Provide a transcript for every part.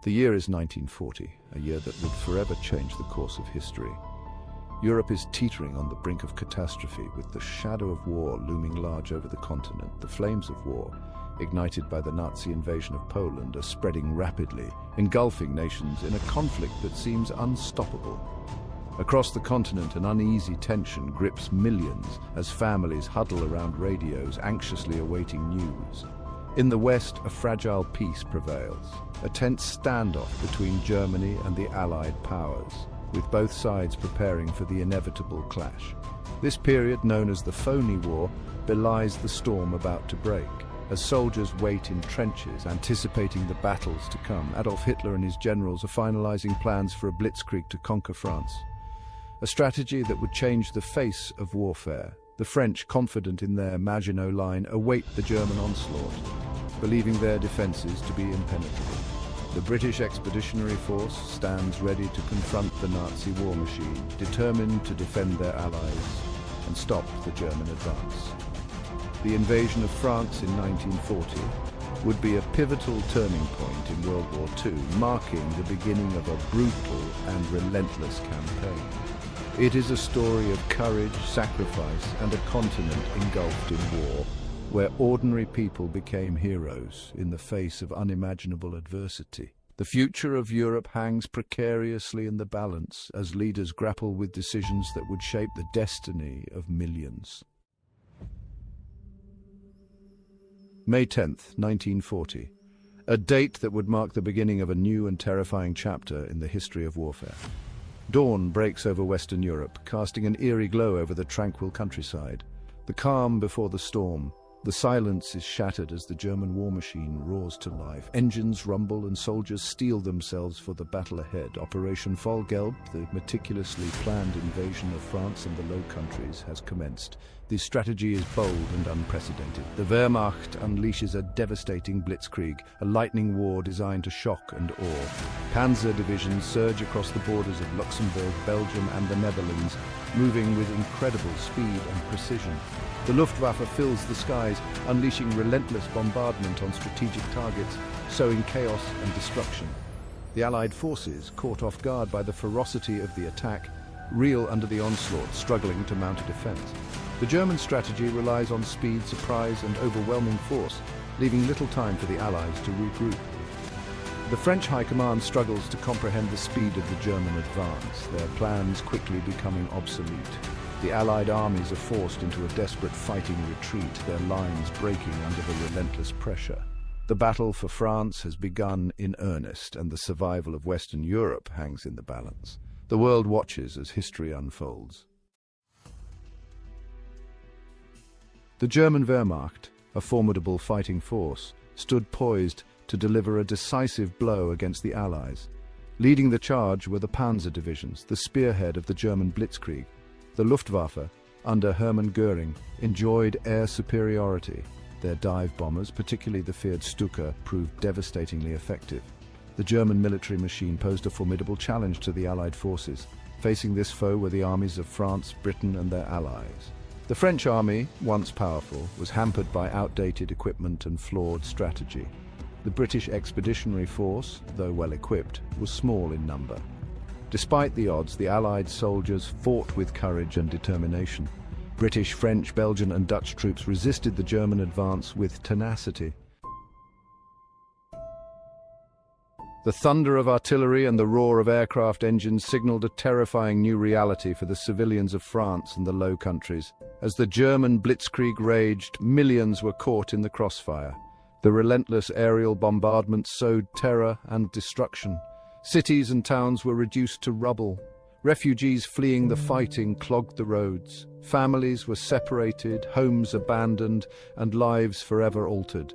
The year is 1940, a year that would forever change the course of history. Europe is teetering on the brink of catastrophe, with the shadow of war looming large over the continent. The flames of war, ignited by the Nazi invasion of Poland, are spreading rapidly, engulfing nations in a conflict that seems unstoppable. Across the continent, an uneasy tension grips millions as families huddle around radios, anxiously awaiting news. In the West, a fragile peace prevails, a tense standoff between Germany and the Allied powers, with both sides preparing for the inevitable clash. This period, known as the Phony War, belies the storm about to break. As soldiers wait in trenches, anticipating the battles to come, Adolf Hitler and his generals are finalizing plans for a Blitzkrieg to conquer France. A strategy that would change the face of warfare. The French, confident in their Maginot Line, await the German onslaught, believing their defenses to be impenetrable. The British Expeditionary Force stands ready to confront the Nazi war machine, determined to defend their allies and stop the German advance. The invasion of France in 1940 would be a pivotal turning point in World War II, marking the beginning of a brutal and relentless campaign. It is a story of courage, sacrifice, and a continent engulfed in war, where ordinary people became heroes in the face of unimaginable adversity. The future of Europe hangs precariously in the balance as leaders grapple with decisions that would shape the destiny of millions. May 10th, 1940. A date that would mark the beginning of a new and terrifying chapter in the history of warfare. Dawn breaks over Western Europe, casting an eerie glow over the tranquil countryside. The calm before the storm. The silence is shattered as the German war machine roars to life. Engines rumble and soldiers steel themselves for the battle ahead. Operation Vollgelb, the meticulously planned invasion of France and the Low Countries, has commenced. The strategy is bold and unprecedented. The Wehrmacht unleashes a devastating Blitzkrieg, a lightning war designed to shock and awe. Panzer divisions surge across the borders of Luxembourg, Belgium and the Netherlands, moving with incredible speed and precision. The Luftwaffe fills the skies, unleashing relentless bombardment on strategic targets, sowing chaos and destruction. The Allied forces, caught off guard by the ferocity of the attack, reel under the onslaught, struggling to mount a defense. The German strategy relies on speed, surprise, and overwhelming force, leaving little time for the Allies to regroup. The French High Command struggles to comprehend the speed of the German advance, their plans quickly becoming obsolete. The Allied armies are forced into a desperate fighting retreat, their lines breaking under the relentless pressure. The battle for France has begun in earnest, and the survival of Western Europe hangs in the balance. The world watches as history unfolds. The German Wehrmacht, a formidable fighting force, stood poised to deliver a decisive blow against the Allies. Leading the charge were the Panzer divisions, the spearhead of the German Blitzkrieg. The Luftwaffe, under Hermann Göring, enjoyed air superiority. Their dive bombers, particularly the feared Stuka, proved devastatingly effective. The German military machine posed a formidable challenge to the Allied forces. Facing this foe were the armies of France, Britain and their allies. The French army, once powerful, was hampered by outdated equipment and flawed strategy. The British Expeditionary Force, though well equipped, was small in number. Despite the odds, the Allied soldiers fought with courage and determination. British, French, Belgian and Dutch troops resisted the German advance with tenacity. The thunder of artillery and the roar of aircraft engines signaled a terrifying new reality for the civilians of France and the Low Countries. As the German Blitzkrieg raged, millions were caught in the crossfire. The relentless aerial bombardment sowed terror and destruction. Cities and towns were reduced to rubble. Refugees fleeing the fighting clogged the roads. Families were separated, homes abandoned, and lives forever altered.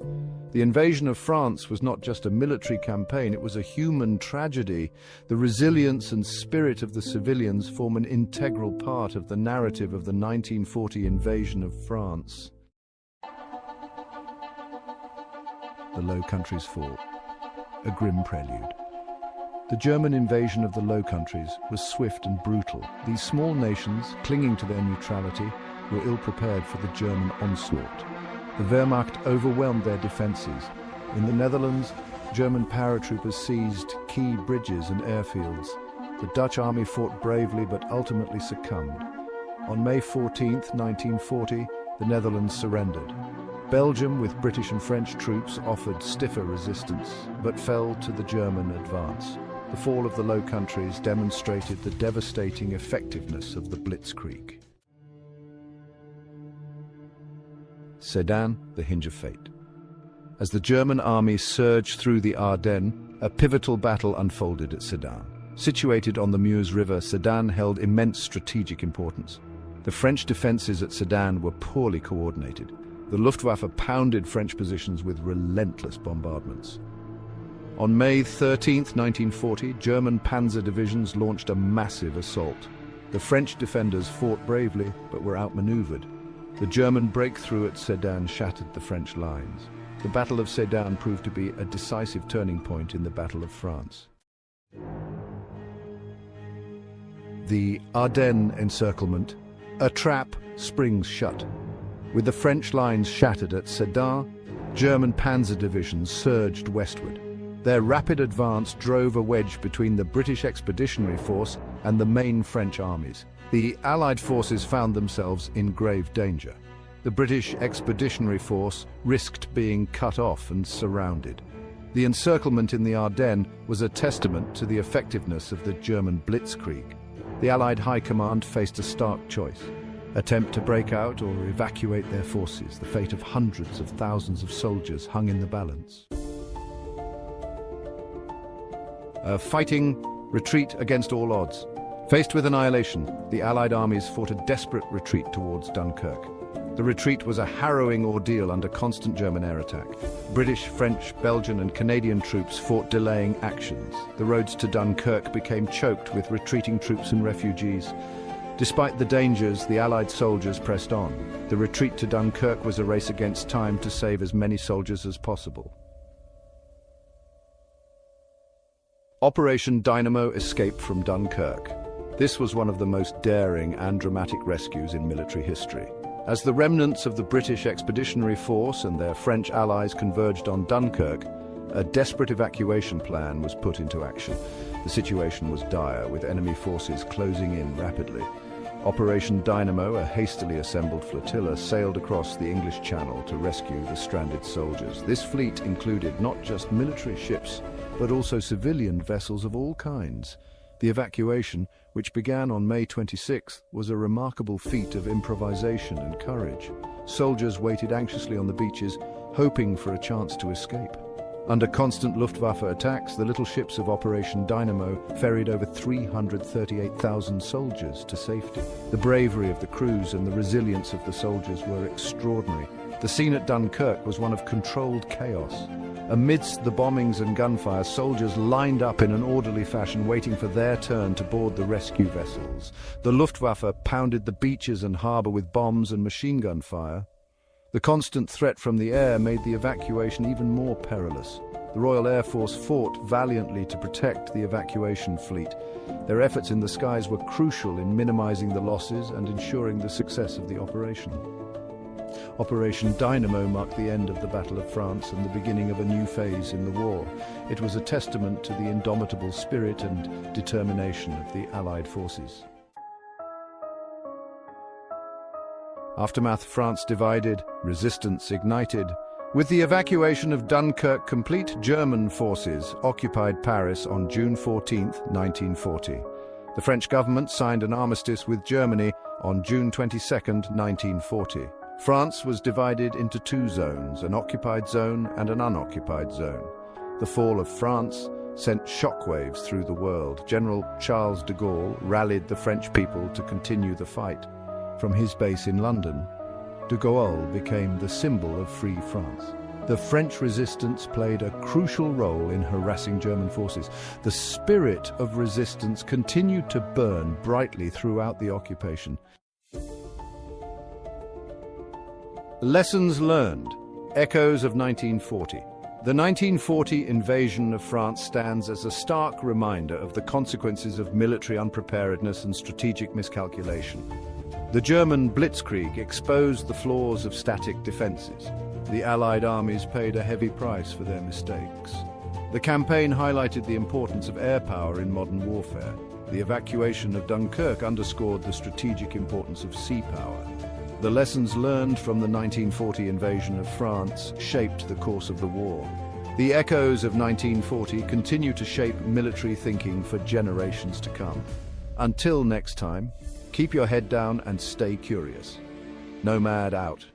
The invasion of France was not just a military campaign, it was a human tragedy. The resilience and spirit of the civilians form an integral part of the narrative of the 1940 invasion of France. The Low Countries fall. A grim prelude. The German invasion of the Low Countries was swift and brutal. These small nations, clinging to their neutrality, were ill-prepared for the German onslaught. The Wehrmacht overwhelmed their defences. In the Netherlands, German paratroopers seized key bridges and airfields. The Dutch army fought bravely but ultimately succumbed. On May 14, 1940, the Netherlands surrendered. Belgium, with British and French troops, offered stiffer resistance, but fell to the German advance. The fall of the Low Countries demonstrated the devastating effectiveness of the Blitzkrieg. Sedan, the hinge of fate. As the German army surged through the Ardennes, a pivotal battle unfolded at Sedan. Situated on the Meuse River, Sedan held immense strategic importance. The French defenses at Sedan were poorly coordinated. The Luftwaffe pounded French positions with relentless bombardments. On May 13, 1940, German panzer divisions launched a massive assault. The French defenders fought bravely, but were outmaneuvered. The German breakthrough at Sedan shattered the French lines. The Battle of Sedan proved to be a decisive turning point in the Battle of France. The Ardennes encirclement. A trap springs shut. With the French lines shattered at Sedan, German panzer divisions surged westward. Their rapid advance drove a wedge between the British Expeditionary Force and the main French armies. The Allied forces found themselves in grave danger. The British Expeditionary Force risked being cut off and surrounded. The encirclement in the Ardennes was a testament to the effectiveness of the German Blitzkrieg. The Allied High Command faced a stark choice: attempt to break out or evacuate their forces. The fate of hundreds of thousands of soldiers hung in the balance. A fighting retreat against all odds. Faced with annihilation, the Allied armies fought a desperate retreat towards Dunkirk. The retreat was a harrowing ordeal under constant German air attack. British, French, Belgian and Canadian troops fought delaying actions. The roads to Dunkirk became choked with retreating troops and refugees. Despite the dangers, the Allied soldiers pressed on. The retreat to Dunkirk was a race against time to save as many soldiers as possible. Operation Dynamo escape from Dunkirk. This was one of the most daring and dramatic rescues in military history. As the remnants of the British Expeditionary Force and their French allies converged on Dunkirk, a desperate evacuation plan was put into action. The situation was dire, with enemy forces closing in rapidly. Operation Dynamo, a hastily assembled flotilla, sailed across the English Channel to rescue the stranded soldiers. This fleet included not just military ships, but also civilian vessels of all kinds. The evacuation, which began on May 26th, was a remarkable feat of improvisation and courage. Soldiers waited anxiously on the beaches, hoping for a chance to escape. Under constant Luftwaffe attacks, the little ships of Operation Dynamo ferried over 338,000 soldiers to safety. The bravery of the crews and the resilience of the soldiers were extraordinary. The scene at Dunkirk was one of controlled chaos. Amidst the bombings and gunfire, soldiers lined up in an orderly fashion, waiting for their turn to board the rescue vessels. The Luftwaffe pounded the beaches and harbour with bombs and machine gun fire. The constant threat from the air made the evacuation even more perilous. The Royal Air Force fought valiantly to protect the evacuation fleet. Their efforts in the skies were crucial in minimizing the losses and ensuring the success of the operation. Operation Dynamo marked the end of the Battle of France and the beginning of a new phase in the war. It was a testament to the indomitable spirit and determination of the Allied forces. Aftermath: France divided, resistance ignited. With the evacuation of Dunkirk complete, German forces occupied Paris on June 14, 1940. The French government signed an armistice with Germany on June 22, 1940. France was divided into two zones, an occupied zone and an unoccupied zone. The fall of France sent shockwaves through the world. General Charles de Gaulle rallied the French people to continue the fight. From his base in London, de Gaulle became the symbol of free France. The French resistance played a crucial role in harassing German forces. The spirit of resistance continued to burn brightly throughout the occupation. Lessons learned. Echoes of 1940. The 1940 invasion of France stands as a stark reminder of the consequences of military unpreparedness and strategic miscalculation. The German Blitzkrieg exposed the flaws of static defenses. The Allied armies paid a heavy price for their mistakes. The campaign highlighted the importance of air power in modern warfare. The evacuation of Dunkirk underscored the strategic importance of sea power. The lessons learned from the 1940 invasion of France shaped the course of the war. The echoes of 1940 continue to shape military thinking for generations to come. Until next time, keep your head down and stay curious. Nomad out.